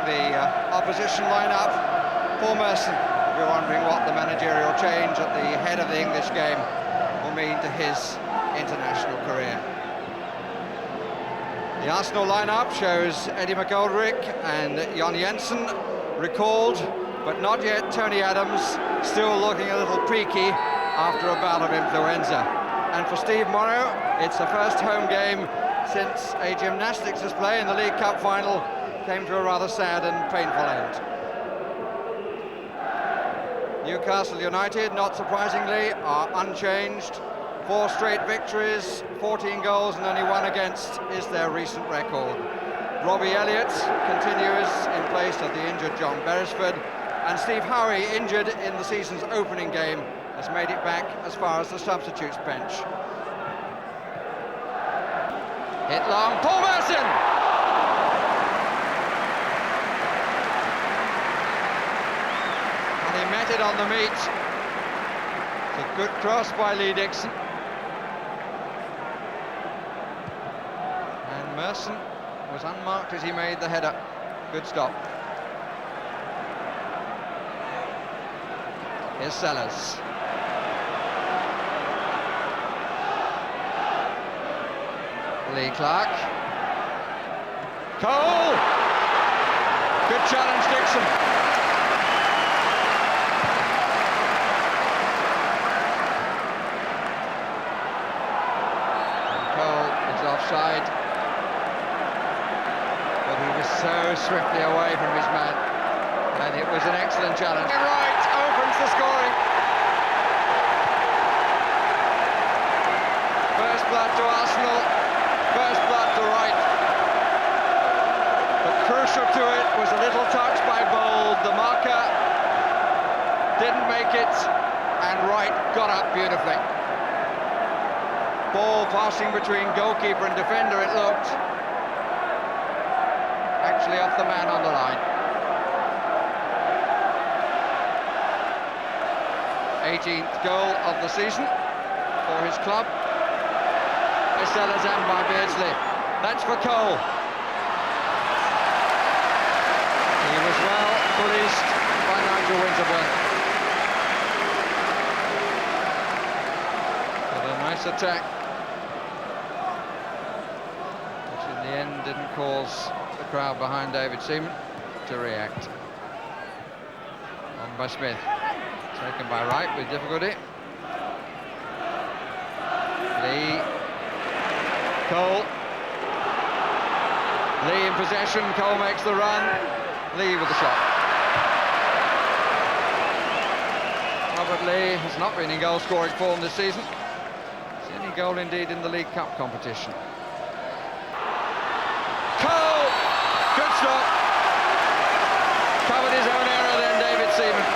the opposition lineup. Paul Merson will be wondering what the managerial change at the head of the English game will mean to his international career. The Arsenal lineup shows Eddie McGoldrick and Jon Jensen recalled, but not yet Tony Adams, still looking a little peaky after a bout of influenza. And for Steve Morrow, it's the first home game since a gymnastics display in the League Cup final came to a rather sad and painful end. Newcastle United, not surprisingly, are unchanged. 4 straight victories, 14 goals and only 1 against is their recent record. Robbie Elliott continues in place of the injured John Beresford, and Steve Howie, injured in the season's opening game, has made it back as far as the substitutes bench. Hit long, Paul Merson! And he met it on the meat. It's a good cross by Lee Dixon. And Merson was unmarked as he made the header. Good stop. Here's Sellers. Lee Clark. Cole! Good challenge, Dixon. And Cole is offside. But he was so swiftly away from his man. And it was an excellent challenge. Right, opens the scoring. First blood to Arsenal. First blood to Wright. But crucial to it was a little touch by Bold. The marker didn't make it, and Wright got up beautifully. Ball passing between goalkeeper and defender, it looked. Actually off the man on the line. 18th goal of the season for his club. Sellers and by Beardsley. That's for Cole. He was well policed by Nigel Winterburn. But a nice attack, which in the end didn't cause the crowd behind David Seaman to react. On by Smith. Taken by Wright with difficulty. Lee. Cole. Lee in possession, Cole makes the run. Lee with the shot. Robert Lee has not been in goal-scoring form this season. His only goal indeed in the League Cup competition. Cole! Good stop. Covered his own error then, David Seaman.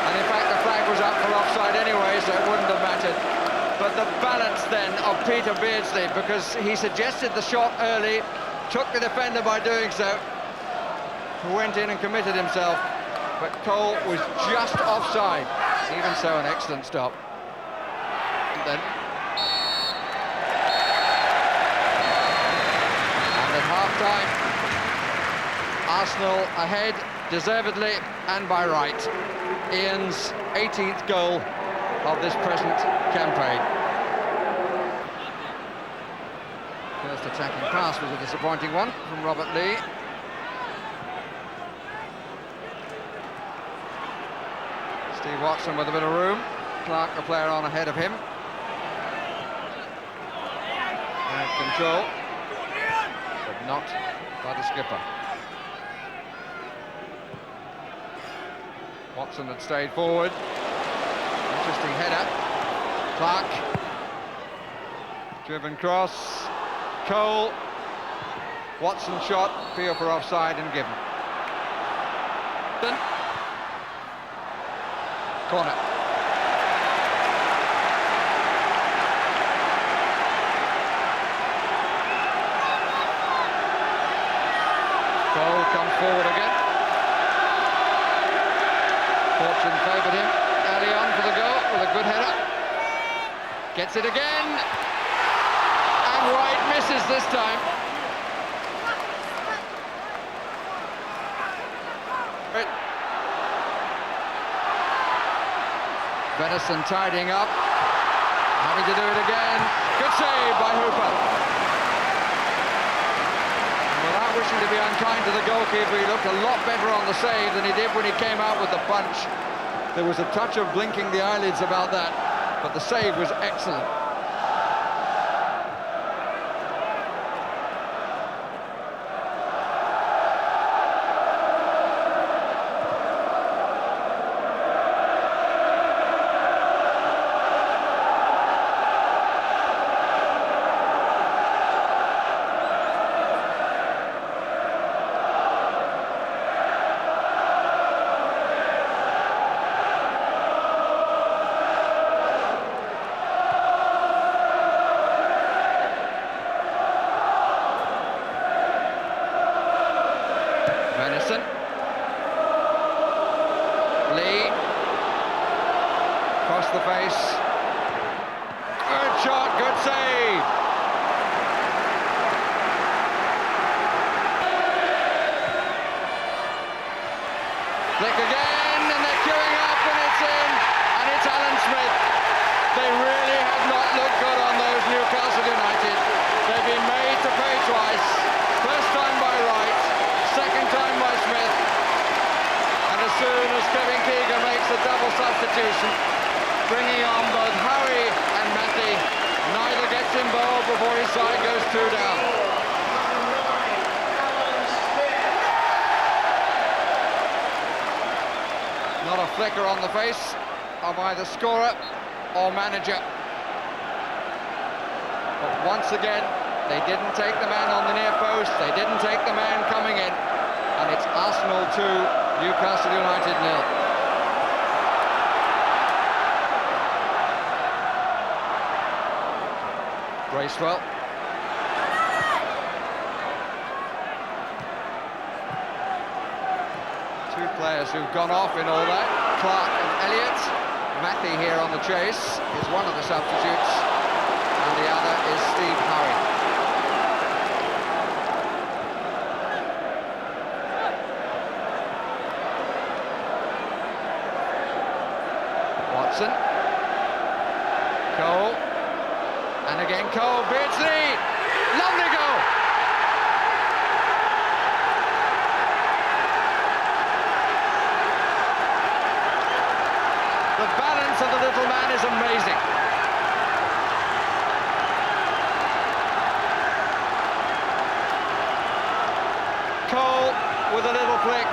And in fact the flag was up for offside anyway, so it wouldn't have mattered. But the balance then of Peter Beardsley, because he suggested the shot early, took the defender by doing so, who went in and committed himself, but Cole was just offside. Even so, an excellent stop. And then, and at half-time, Arsenal ahead, deservedly and by right. Ian's 18th goal of this present campaign. First attacking pass was a disappointing one from Robert Lee. Steve Watson with a bit of room. Clark, the player on ahead of him. And control, but not by the skipper. Watson had stayed forward. Interesting header. Clark. Driven cross. Cole. Watson shot. Feel for offside and given. Corner. Cole comes forward again. Fortune favoured him early on for the goal with a good header. Gets it again. And Wright misses this time. Venison tidying up, having to do it again. Good save by Hooper. Without wishing to be unkind to the goalkeeper, he looked a lot better on the save than he did when he came out with the punch. There was a touch of blinking the eyelids about that, but the save was excellent. Venison. Lee. Across the face. Good shot, good save. Flick again, and they're queuing up, and it's in, and it's Alan Smith. They really have not looked good on those Newcastle United. They've been made to pay twice. First time by Wright. Second time by Smith, and as soon as Kevin Keegan makes a double substitution, bringing on both Howie and Matty, neither gets involved before his side goes 2 down. Not a flicker on the face of either scorer or manager. But once again, they didn't take the man on the near post, they didn't take the man coming in, and it's Arsenal 2, Newcastle United 0. Bracewell. Two players who've gone off in all that, Clark and Elliott. Matthew here on the chase is one of the substitutes, and the other is Steve Howie. Watson, Cole, and again Cole, Beardsley, lovely goal! The balance of the little man is amazing. Cole with a little flick,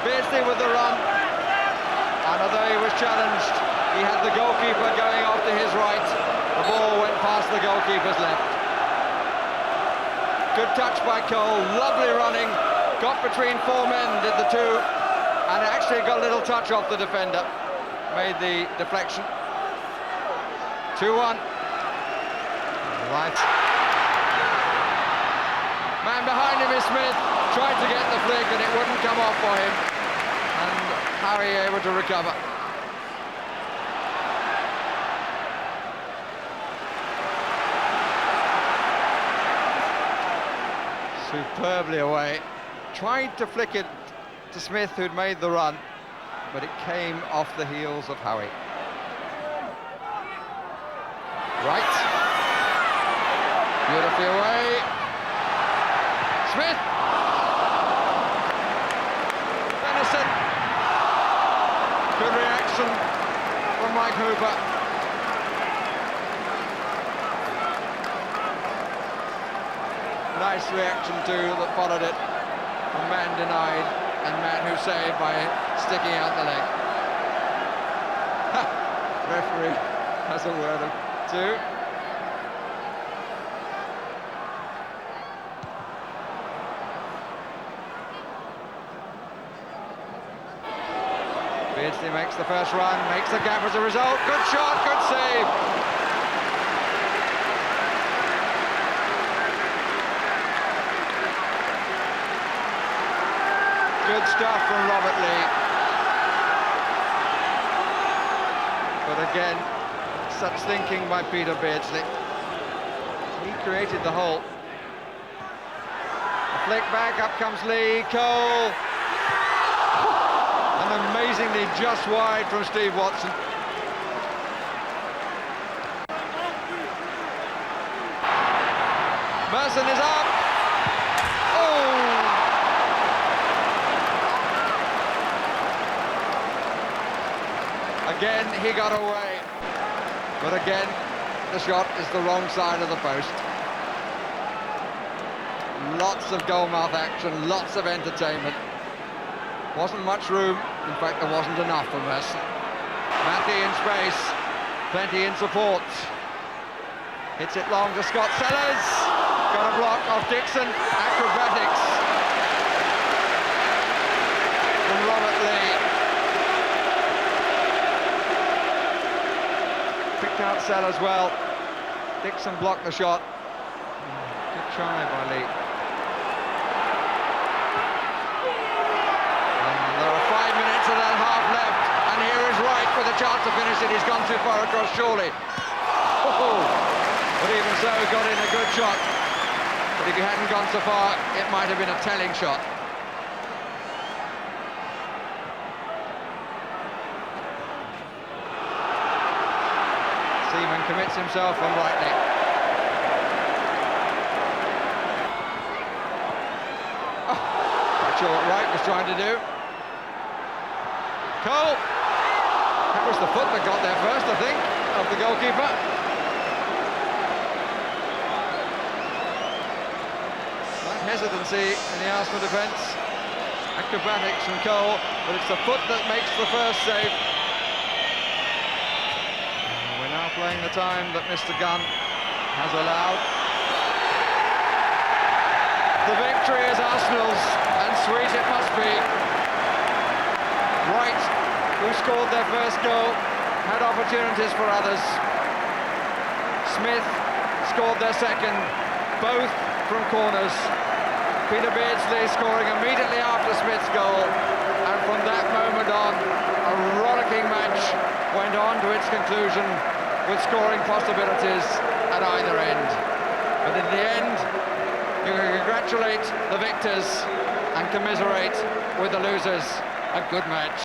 Beardsley with the run, and although he was challenged, he had the goalkeeper going off to his right. The ball went past the goalkeeper's left. Good touch by Cole, lovely running. Got between 4 men, did the two, and actually got a little touch off the defender. Made the deflection. 2-1. Right. Man behind him is Smith. Tried to get the flick and it wouldn't come off for him. And Harry able to recover. Superbly away. Tried to flick it to Smith, who'd made the run, but it came off the heels of Howie. Right. Beautifully away. Smith. Venison. Good reaction from Mike Hooper. Nice reaction too that followed it. A man denied and man who saved by sticking out the leg. Referee has a word of two. Beardsley makes the first run, makes the gap as a result. Good shot, good save. Good stuff from Robert Lee. But again, such thinking by Peter Beardsley. He created the hole. A flick back, up comes Lee, Cole. and amazingly just wide from Steve Watson. Merson is up. Oh! Again, he got away. But again, the shot is the wrong side of the post. Lots of goalmouth action, lots of entertainment. Wasn't much room, in fact there wasn't enough for Merson. Matthew in space, plenty in support. Hits it long to Scott Sellers. Got a block off Dixon. Acrobatics from Robert Lee. Picked out Sellers well. Dixon blocked the shot. Good try by Lee. And there are 5 minutes of that half left. And here is Wright with a chance to finish it. He's gone too far across, surely. Oh, but even so, got in a good shot. But if he hadn't gone so far, it might have been a telling shot. Seaman commits himself and rightly. Oh, not sure what Wright was trying to do. Cole! That was the foot that got there first, I think, of the goalkeeper. Slight hesitancy in the Arsenal defence. Acrobatics from Cole, but it's the foot that makes the first save. We're now playing the time that Mr. Gunn has allowed. The victory is Arsenal's, and sweet it must be. Wright, who scored their first goal, had opportunities for others. Smith scored their second, both from corners. Peter Beardsley scoring immediately after Smith's goal, and from that moment on, a rollicking match went on to its conclusion with scoring possibilities at either end. But in the end, you can congratulate the victors and commiserate with the losers. A good match.